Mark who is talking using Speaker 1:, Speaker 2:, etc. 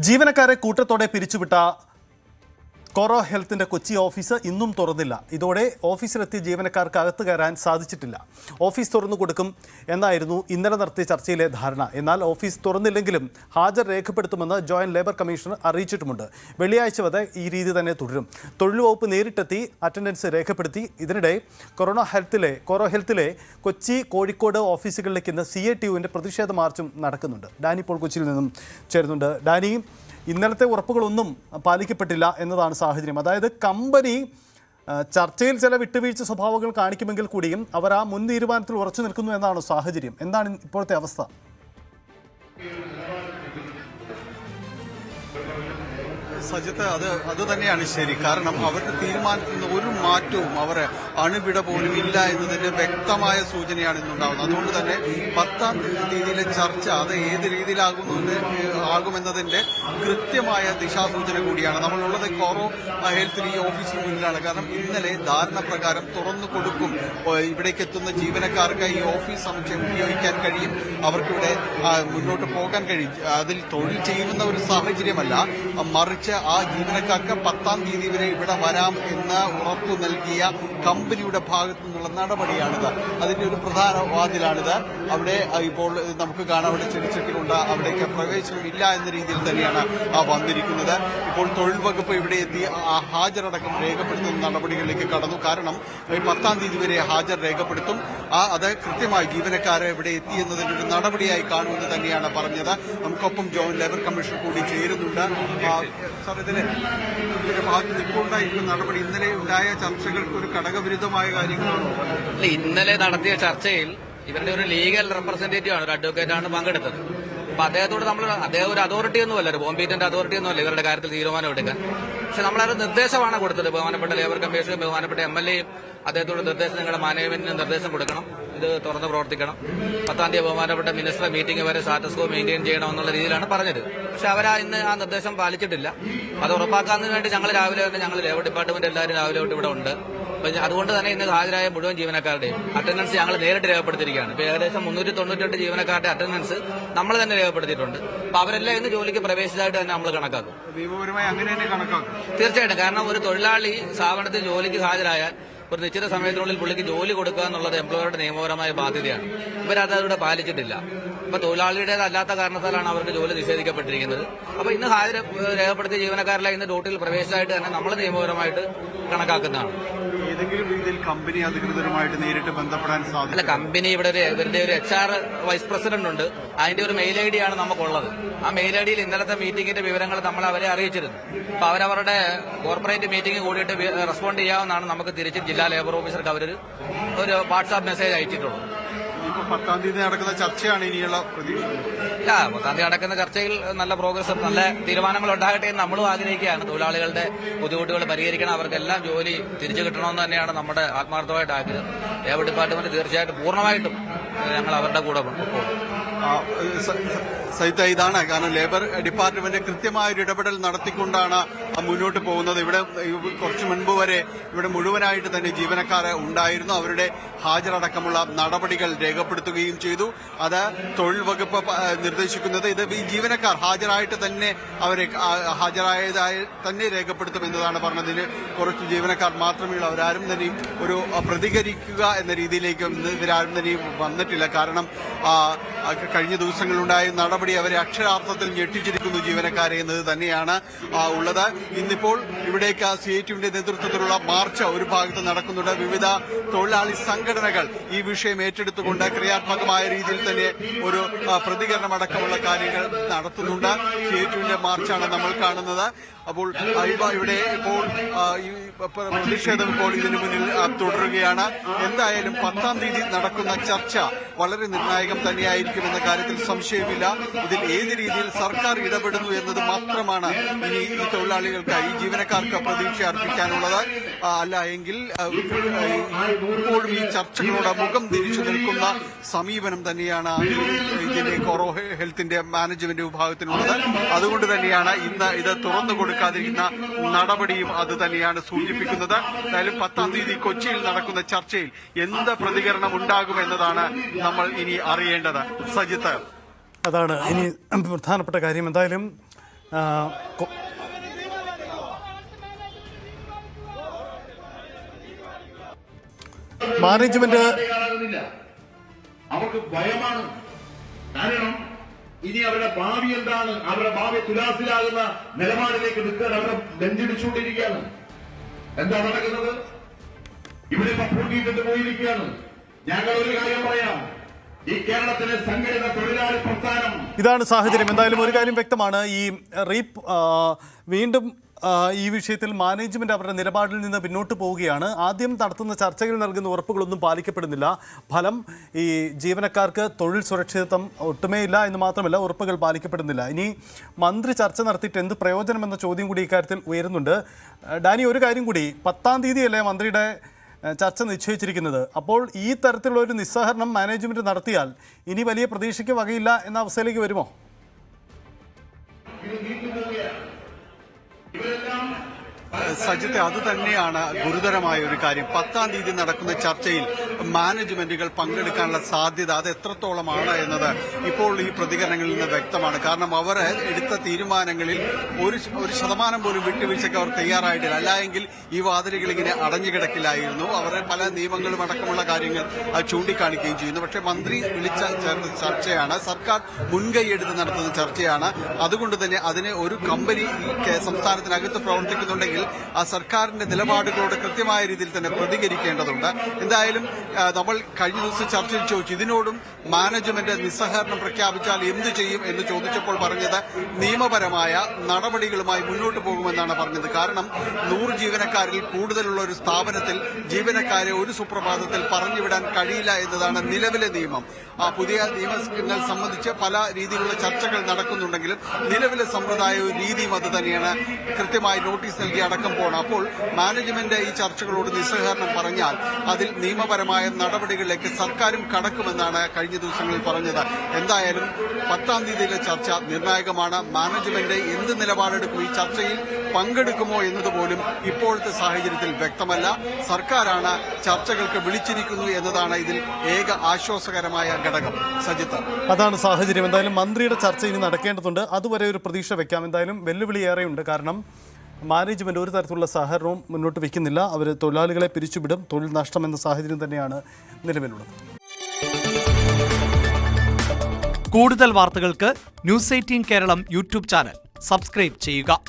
Speaker 1: ജീവനക്കാരെ കൂട്ടത്തോടെ പിരിച്ചുവിട്ട കോറോ ഹെൽത്തിന്റെ കൊച്ചി ഓഫീസ് ഇന്നും തുറന്നില്ല. ഇതോടെ ഓഫീസിലെത്തിയ ജീവനക്കാർക്ക് അകത്ത് കയറാൻ സാധിച്ചിട്ടില്ല. ഓഫീസ് തുറന്നു കൊടുക്കും എന്നായിരുന്നു ഇന്നലെ നടത്തിയ ചർച്ചയിലെ ധാരണ. എന്നാൽ ഓഫീസ് തുറന്നില്ലെങ്കിലും ഹാജർ രേഖപ്പെടുത്തുമെന്ന് ജോയിന്റ് ലേബർ കമ്മീഷണർ അറിയിച്ചിട്ടുമുണ്ട്. വെള്ളിയാഴ്ച വരെ ഈ രീതി തന്നെ തുടരും. തൊഴിൽ വകുപ്പ് നേരിട്ടെത്തി അറ്റൻഡൻസ് രേഖപ്പെടുത്തി. ഇതിനിടെ കോറോ ഹെൽത്തിലെ കൊച്ചി, കോഴിക്കോട് ഓഫീസുകളിലേക്ക് ഇന്ന് CATU-വിന്റെ പ്രതിഷേധ മാർച്ചും നടക്കുന്നുണ്ട്. ഡാനി ഇപ്പോൾ കൊച്ചിയിൽ നിന്നും ചേരുന്നുണ്ട്. ഡാനി, ഇന്നലത്തെ ഉറപ്പുകളൊന്നും പാലിക്കപ്പെട്ടില്ല എന്നതാണ് സാഹചര്യം. അതായത് കമ്പനി ചർച്ചയിൽ ചില വിട്ടുവീഴ്ച സ്വഭാവങ്ങൾ കാണിക്കുമെങ്കിൽ കൂടിയും അവർ ആ മുൻ തീരുമാനത്തിൽ ഉറച്ചു നിൽക്കുന്നു എന്നാണ് സാഹചര്യം. എന്താണ് ഇപ്പോഴത്തെ അവസ്ഥ?
Speaker 2: സജിത്ത്, അത് തന്നെയാണ് ശരി. കാരണം അവരുടെ തീരുമാനത്തിൽ നിന്ന് ഒരു മാറ്റവും അവർ അണുവിട പോലും ഇല്ല എന്നതിന്റെ വ്യക്തമായ സൂചനയാണ് ഇന്നുണ്ടാകുന്നത്. അതുകൊണ്ട് തന്നെ 10-ാം തീയതിയിലെ ചർച്ച അത് ഏത് രീതിയിലാകുമെന്നതിന്റെ കൃത്യമായ ദിശാസൂചന കൂടിയാണ്. നമ്മളുള്ളത് കോറോ ഹെൽത്തിൽ ഈ ഓഫീസിന് മുന്നിലാണ്. കാരണം ഇന്നലെ ധാരണ പ്രകാരം തുറന്നു കൊടുക്കും, ഇവിടേക്ക് എത്തുന്ന ജീവനക്കാർക്ക് ഈ ഓഫീസ് സമുച്ചയം ഉപയോഗിക്കാൻ കഴിയും, അവർക്കിവിടെ മുന്നോട്ട് പോകാൻ കഴിയും. അതിൽ തൊഴിൽ ചെയ്യുന്ന ഒരു സാഹചര്യമല്ല, മറിച്ച് ആ ജീവനക്കാർക്ക് 10-ാം തീയതി വരെ ഇവിടെ വരാം എന്ന് ഉറപ്പു നൽകിയ കമ്പനിയുടെ ഭാഗത്തു നിന്നുള്ള നടപടിയാണിത്. അതിന്റെ ഒരു പ്രധാന വാതിലാണിത്. അവിടെ ഇപ്പോൾ നമുക്ക് കാണാം, അവിടെ ചെടിച്ചട്ടികളുണ്ട്, അവിടേക്ക് പ്രവേശനമില്ല എന്ന രീതിയിൽ തന്നെയാണ് വന്നിരിക്കുന്നത്. ഇപ്പോൾ തൊഴിൽ വകുപ്പ് ഇവിടെ എത്തി ഹാജരടക്കം രേഖപ്പെടുത്തുന്ന നടപടികളിലേക്ക് കടന്നു. കാരണം 10-ാം തീയതി വരെ ഹാജർ രേഖപ്പെടുത്തും. അത് കൃത്യമായി ജീവനക്കാരെ ഇവിടെ എത്തി എന്നതിന്റെ ഒരു നടപടിയായി കാണുമെന്ന് തന്നെയാണ് പറഞ്ഞത്. നമുക്കൊപ്പം ജോയിന്റ് ലേബർ കമ്മീഷൻ കൂടി ചേരുന്നുണ്ട്. സാർ, ഇതിന്റെ ഭാഗത്ത് ഇപ്പോൾ ഉണ്ടായിരിക്കുന്ന നടപടി ഇന്നലെ ഉണ്ടായ ചർച്ചകൾക്ക് ഒരു ഘടകവിരുദ്ധമായ കാര്യങ്ങളാണോ?
Speaker 3: ഇന്നലെ നടത്തിയ ചർച്ചയിൽ ഇവരുടെ ഒരു ലീഗൽ റെപ്രസെന്റേറ്റീവ് ആണ്, ഒരു അഡ്വക്കേറ്റാണ് പങ്കെടുത്തത്. അപ്പൊ അദ്ദേഹത്തോട് അദ്ദേഹം ഒരു അതോറിറ്റി ഒന്നുമല്ല, ഒരു കോമ്പീറ്റന്റ് അതോറിറ്റി ഒന്നുമല്ല ഇവരുടെ കാര്യത്തിൽ തീരുമാനം എടുക്കാൻ. പക്ഷെ നമ്മളത് നിർദ്ദേശമാണ് കൊടുത്തത്. ബഹുമാനപ്പെട്ട ലേബർ കമ്മീഷനും ബഹുമാനപ്പെട്ട MLA-യും അദ്ദേഹത്തോട് നിർദ്ദേശം, നിങ്ങളുടെ മാനേജ്മെന്റിന് നിർദ്ദേശം കൊടുക്കണം, ഇത് തുറന്ന് പ്രവർത്തിക്കണം, 10-ാം തീയതി ബഹുമാനപ്പെട്ട മിനിസ്റ്റർ മീറ്റിംഗ് വരെ സ്റ്റാറ്റസ് കോ മെയിൻറ്റെയിൻ ചെയ്യണം എന്നുള്ള രീതിയിലാണ് പറഞ്ഞത്. പക്ഷെ ഇന്ന് ആ നിർദ്ദേശം പാലിച്ചിട്ടില്ല. അത് ഉറപ്പാക്കാൻ വേണ്ടി ഞങ്ങൾ ലേബർ ഡിപ്പാർട്ട്മെന്റ് എല്ലാവരും രാവിലെ തൊട്ട് ഇവിടെ ഉണ്ട്. അതുകൊണ്ട് തന്നെ ഇന്ന് ഹാജരായ മുഴുവൻ ജീവനക്കാരുടെയും അറ്റൻഡൻസ് ഞങ്ങൾ നേരിട്ട് രേഖപ്പെടുത്തിയിരിക്കുകയാണ്. ഇപ്പൊ ഏകദേശം 398 ജീവനക്കാരുടെ അറ്റൻഡൻസ് നമ്മൾ തന്നെ രേഖപ്പെടുത്തിയിട്ടുണ്ട്. അപ്പൊ അവരെല്ലാം ഇന്ന് ജോലിക്ക് പ്രവേശിച്ചതായിട്ട് തന്നെ നമ്മൾ കണക്കാക്കും.
Speaker 2: നിയമപരമായി അങ്ങനെ തന്നെ കണക്കാക്കും
Speaker 3: തീർച്ചയായിട്ടും. കാരണം ഒരു തൊഴിലാളി സ്ഥാപനത്തിൽ ജോലിക്ക് ഹാജരായാൽ ഒരു നിശ്ചിത സമയത്തിനുള്ളിൽ പുള്ളിക്ക് ജോലി കൊടുക്കുക എന്നുള്ളത് എംപ്ലോയറുടെ നിയമപരമായ ബാധ്യതയാണ്. ഇവരതവിടെ പാലിച്ചിട്ടില്ല. അപ്പൊ തൊഴിലാളിയുടേതല്ലാത്ത കാരണത്താലാണ് അവർക്ക് ജോലി നിഷേധിക്കപ്പെട്ടിരിക്കുന്നത്. അപ്പൊ ഇന്ന് ഹാജർ രേഖപ്പെടുത്തിയ ജീവനക്കാരെല്ലാം ഇന്ന് ഡ്യൂട്ടിയിൽ പ്രവേശിച്ചതായിട്ട് തന്നെ നമ്മൾ നിയമപരമായിട്ട് കണക്കാക്കുന്നതാണ്.
Speaker 2: ഏതെങ്കിലും രീതിയിൽ കമ്പനി അധികൃതരുമായിട്ട് നേരിട്ട് ബന്ധപ്പെടാൻ സാധിക്കും?
Speaker 3: കമ്പനി ഇവരുടെ ഒരു HR വൈസ് പ്രസിഡന്റ് ഉണ്ട്. അതിന്റെ ഒരു മെയിൽ ID ആണ് നമുക്കുള്ളത്. ആ മെയിൽ IDയിൽ ഇന്നലത്തെ മീറ്റിംഗിന്റെ വിവരങ്ങൾ നമ്മൾ അവരെ അറിയിച്ചിരുന്നു. അപ്പൊ അവരവരുടെ കോർപ്പറേറ്റ് മീറ്റിംഗ് കൂടിയിട്ട് റെസ്പോണ്ട് ചെയ്യാമെന്നാണ് നമുക്ക് തിരിച്ച് ജില്ലാ ലേബർ ഓഫീസർക്ക് അവരൊരു വാട്സാപ്പ് മെസ്സേജ് അയച്ചിട്ടുള്ളൂ.
Speaker 2: 10-ാം തീയതി നടക്കുന്ന ചർച്ചയാണ് ഇനിയുള്ള പ്രതീക്ഷ.
Speaker 3: 10-ാം തീയതി നടക്കുന്ന ചർച്ചയിൽ നല്ല പ്രോഗ്രസ്, നല്ല തീരുമാനങ്ങൾ ഉണ്ടാകട്ടെ എന്ന് നമ്മളും ആഗ്രഹിക്കുകയാണ്. തൊഴിലാളികളുടെ ബുദ്ധിമുട്ടുകൾ പരിഹരിക്കണം, അവർക്കെല്ലാം ജോലി തിരിച്ചു കിട്ടണമെന്ന് തന്നെയാണ് നമ്മുടെ ആത്മാർത്ഥമായിട്ട് ആഗ്രഹം. ലേബർ ഡിപ്പാർട്ട്മെന്റ് തീർച്ചയായിട്ടും പൂർണ്ണമായിട്ടും ഞങ്ങൾ അവരുടെ കൂടെ പോകും.
Speaker 2: സൈത്ത, ഇതാണ് കാരണം ലേബർ ഡിപ്പാർട്ട്മെന്റ് കൃത്യമായൊരു ഇടപെടൽ നടത്തിക്കൊണ്ടാണ് മുന്നോട്ട് പോകുന്നത്. ഇവിടെ കുറച്ചു മുൻപ് വരെ ഇവിടെ മുഴുവനായിട്ട് തന്നെ ജീവനക്കാരെ ഉണ്ടായിരുന്നു. അവരുടെ ഹാജരടക്കമുള്ള നടപടികൾ രേഖപ്പെടുത്തുകയും ചെയ്തു. അത് തൊഴിൽ വകുപ്പ് നിർദ്ദേശിക്കുന്നത് ഇത് ഈ ജീവനക്കാർ ഹാജരായിട്ട് തന്നെ ഹാജരായതായി തന്നെ രേഖപ്പെടുത്തുമെന്നതാണ് പറഞ്ഞതിന്. കുറച്ച് ജീവനക്കാർ മാത്രമേ ഉള്ളൂ. അവരാരും തന്നെയും ഒരു പ്രതികരിക്കുക എന്ന രീതിയിലേക്ക് ഇവരാരും തന്നെയും വന്നിട്ടില്ല. കാരണം കഴിഞ്ഞ ദിവസങ്ങളിലുണ്ടായ നടപടി അവരെ അക്ഷരാർത്ഥത്തിൽ ഞെട്ടിച്ചിരിക്കുന്നു ജീവനക്കാരെ എന്നത് തന്നെയാണ് ഉള്ളത്. ഇന്നിപ്പോൾ ഇവിടേക്ക് CATU-വിന്റെ നേതൃത്വത്തിലുള്ള മാർച്ച് ഒരു ഭാഗത്ത് നടക്കുന്നുണ്ട്. വിവിധ തൊഴിലാളി സംഘടനകൾ ഈ വിഷയം ഏറ്റെടുത്തുകൊണ്ട് ക്രിയാത്മകമായ രീതിയിൽ തന്നെ ഒരു പ്രതികരണമടക്കമുള്ള കാര്യങ്ങൾ നടത്തുന്നുണ്ട്. CATU-വിന്റെ മാർച്ചാണ് നമ്മൾ കാണുന്നത്. അപ്പോൾ ഇവിടെ ഇപ്പോൾ ഈ പ്രതിഷേധം ഇപ്പോൾ ഇതിനു മുന്നിൽ തുടരുകയാണ്. എന്തായാലും 10-ാം തീയതി നടക്കുന്ന ചർച്ച വളരെ നിർണായകം തന്നെയായിരിക്കുമെന്ന കാര്യത്തിൽ സംശയമില്ല. ഇതിൽ ഏത് രീതിയിൽ സർക്കാർ ഇടപെടുന്നു എന്നത് മാത്രമാണ് ഇനി ഈ തൊഴിലാളികൾക്ക്, ഈ ജീവനക്കാർക്ക് പ്രതീക്ഷ അർപ്പിക്കാനുള്ളത്. അല്ല എങ്കിൽ ഇപ്പോഴും ഈ ചർച്ചകളോട് മുഖം തിരിച്ചു നിൽക്കുന്ന സമീപനം തന്നെയാണ് ഇതിന്റെ കോറോ ഹെൽത്തിന്റെ മാനേജ്മെന്റ് വിഭാഗത്തിനുള്ളത്. അതുകൊണ്ട് തന്നെയാണ് ഇന്ന് ഇത് തുറന്നു കൊടുക്കാതിരിക്കുന്ന നടപടിയും അത് തന്നെയാണ് സൂചിപ്പിക്കുന്നത്. എന്തായാലും 10-ാം തീയതി കൊച്ചിയിൽ നടക്കുന്ന ചർച്ചയിൽ എന്ത് പ്രതികരണം ഉണ്ടാകുമെന്നതാണ് നമ്മൾ ഇനി അറിയേണ്ടത്. സജിത്ത്,
Speaker 1: അതാണ് ഇനി പ്രധാനപ്പെട്ട കാര്യം. എന്തായാലും കൊ- മാനേജ്മെന്റ്
Speaker 4: അവർക്ക് ഭയമാണ്. കാരണം ഇനി അവരുടെ ഭാവി എന്താണ്, അവരുടെ ഭാവി തുലാസിലാകുന്ന നിലപാടിലേക്ക് നിൽക്കാൻ അവരെ നെഞ്ചിടിച്ചുകൊണ്ടിരിക്കുകയാണ്. എന്താ നടക്കുന്നത്? ഇവിടെ ഇപ്പൊ പൂട്ടിയിട്ടിട്ട് പോയിരിക്കുകയാണ്. ഞങ്ങൾ ഒരു കാര്യം പറയാം, ഈ കേരളത്തിലെ സംഘടിത തൊഴിലാളി പ്രസ്ഥാനം
Speaker 1: ഇതാണ് സാഹചര്യം. എന്തായാലും ഒരു കാര്യം വ്യക്തമാണ്, ഈ വീണ്ടും ഈ വിഷയത്തിൽ മാനേജ്മെന്റ് അവരുടെ നിലപാടിൽ നിന്ന് പിന്നോട്ട് പോവുകയാണ്. ആദ്യം നടത്തുന്ന ചർച്ചയിൽ നൽകുന്ന ഉറപ്പുകളൊന്നും പാലിക്കപ്പെടുന്നില്ല. ഫലം ഈ ജീവനക്കാർക്ക് തൊഴിൽ സുരക്ഷിതത്വം ഒട്ടുമേയില്ല എന്ന് മാത്രമല്ല, ഉറപ്പുകൾ പാലിക്കപ്പെടുന്നില്ല. ഇനി മന്ത്രി ചർച്ച നടത്തിയിട്ട് എന്ത് പ്രയോജനമെന്ന ചോദ്യം കൂടി ഇക്കാര്യത്തിൽ ഉയരുന്നുണ്ട്. ഡാനി, ഒരു കാര്യം കൂടി, 10-ാം തീയതിയല്ലേ മന്ത്രിയുടെ ചർച്ച നിശ്ചയിച്ചിരിക്കുന്നത്. അപ്പോൾ ഈ തരത്തിലുള്ള ഒരു നിസ്സഹരണം മാനേജ്മെന്റ് നടത്തിയാൽ ഇനി വലിയ പ്രതീക്ഷയ്ക്ക് വകയില്ല എന്ന അവസ്ഥയിലേക്ക് വരുമോ?
Speaker 2: സജിത്തെ, അത് തന്നെയാണ് ഗുരുതരമായ ഒരു കാര്യം. 10-ാം തീയതി നടക്കുന്ന ചർച്ചയിൽ മാനേജ്മെന്റുകൾ പങ്കെടുക്കാനുള്ള സാധ്യത അത് എത്രത്തോളമാണ് എന്നത് ഇപ്പോൾ ഈ പ്രതികരണങ്ങളിൽ നിന്ന് വ്യക്തമാണ്. കാരണം അവർ എടുത്ത തീരുമാനങ്ങളിൽ ഒരു ശതമാനം പോലും വിട്ടുവീഴ്ചയ്ക്ക് അവർ തയ്യാറായിട്ടില്ല. അല്ലായെങ്കിൽ ഈ വാതിലുകൾ ഇങ്ങനെ അടഞ്ഞുകിടക്കില്ലായിരുന്നു. അവർ പല നിയമങ്ങളും അടക്കമുള്ള കാര്യങ്ങൾ ചൂണ്ടിക്കാണിക്കുകയും ചെയ്യുന്നു. പക്ഷേ മന്ത്രി ചേർന്ന ചർച്ചയാണ്, സർക്കാർ മുൻകൈയെടുത്ത് നടത്തുന്ന ചർച്ചയാണ്. അതുകൊണ്ട് തന്നെ അതിനെ ഒരു കമ്പനി സംസ്ഥാനത്തിനകത്ത് പ്രവർത്തിക്കുന്നുണ്ടെങ്കിൽ ആ സർക്കാരിന്റെ നിലപാടുകളോട് കൃത്യമായ രീതിയിൽ തന്നെ പ്രതികരിക്കേണ്ടതുണ്ട്. എന്തായാലും നമ്മൾ കഴിഞ്ഞ ദിവസം ചർച്ചയിൽ ചോദിച്ചു, ഇതിനോടും മാനേജ്മെന്റ് നിസ്സഹകരണം പ്രഖ്യാപിച്ചാൽ എന്തു ചെയ്യും എന്ന് ചോദിച്ചപ്പോൾ പറഞ്ഞത് നിയമപരമായ നടപടികളുമായി മുന്നോട്ട് പോകുമെന്നാണ് പറഞ്ഞത്. കാരണം 100 ജീവനക്കാരിൽ കൂടുതലുള്ള ഒരു സ്ഥാപനത്തിൽ ജീവനക്കാരെ ഒരു സുപ്രഭാതത്തിൽ പറഞ്ഞുവിടാൻ കഴിയില്ല എന്നതാണ് നിലവിലെ നിയമം. ആ പുതിയ നിയമങ്ങൾ സംബന്ധിച്ച് പല രീതിയിലുള്ള ചർച്ചകൾ നടക്കുന്നുണ്ടെങ്കിലും നിലവിലെ സമ്പ്രദായവും രീതിയും അത് തന്നെയാണ്. കൃത്യമായി നോട്ടീസ് നൽകി അടക്കം പോകണം. അപ്പോൾ മാനേജ്മെന്റ് ഈ ചർച്ചകളോട് നിസ്സഹകരണം പറഞ്ഞാൽ അതിൽ നിയമപരമായ നടപടികളിലേക്ക് സർക്കാരും കടക്കുമെന്നാണ് കഴിഞ്ഞ ദിവസങ്ങളിൽ പറഞ്ഞത്. എന്തായാലും 10-ാം തീയതിയിലെ ചർച്ച നിർണായകമാണ്. മാനേജ്മെന്റ് എന്ത് നിലപാടെടുക്കും, ഈ ചർച്ചയിൽ പങ്കെടുക്കുമോ എന്നതുപോലും ഇപ്പോഴത്തെ സാഹചര്യത്തിൽ വ്യക്തമല്ല. സർക്കാരാണ് ചർച്ചകൾക്ക് വിളിച്ചിരിക്കുന്നു എന്നതാണ് ഇതിൽ ഏക ആശ്വാസകരമായ ഘടകം. സജിത്ത്,
Speaker 1: അതാണ് സാഹചര്യം. എന്തായാലും മന്ത്രിയുടെ ചർച്ച ഇനി നടക്കേണ്ടതുണ്ട്. അതുവരെ ഒരു പ്രതീക്ഷ വെക്കാം. എന്തായാലും വെല്ലുവിളി ഏറെയുണ്ട്. കാരണം മാനേജ്മെന്റ് ഒരു തരത്തിലുള്ള സഹകരണവും മുന്നോട്ട് വയ്ക്കുന്നില്ല. അവർ തൊഴിലാളികളെ പിരിച്ചുവിടും, തൊഴിൽ നഷ്ടം എന്ന സാഹചര്യം തന്നെയാണ് നിലവിലുള്ളത്.
Speaker 5: കൂടുതൽ വാർത്തകൾക്ക് news 18 Keralam YouTube channel subscribe ചെയ്യുക.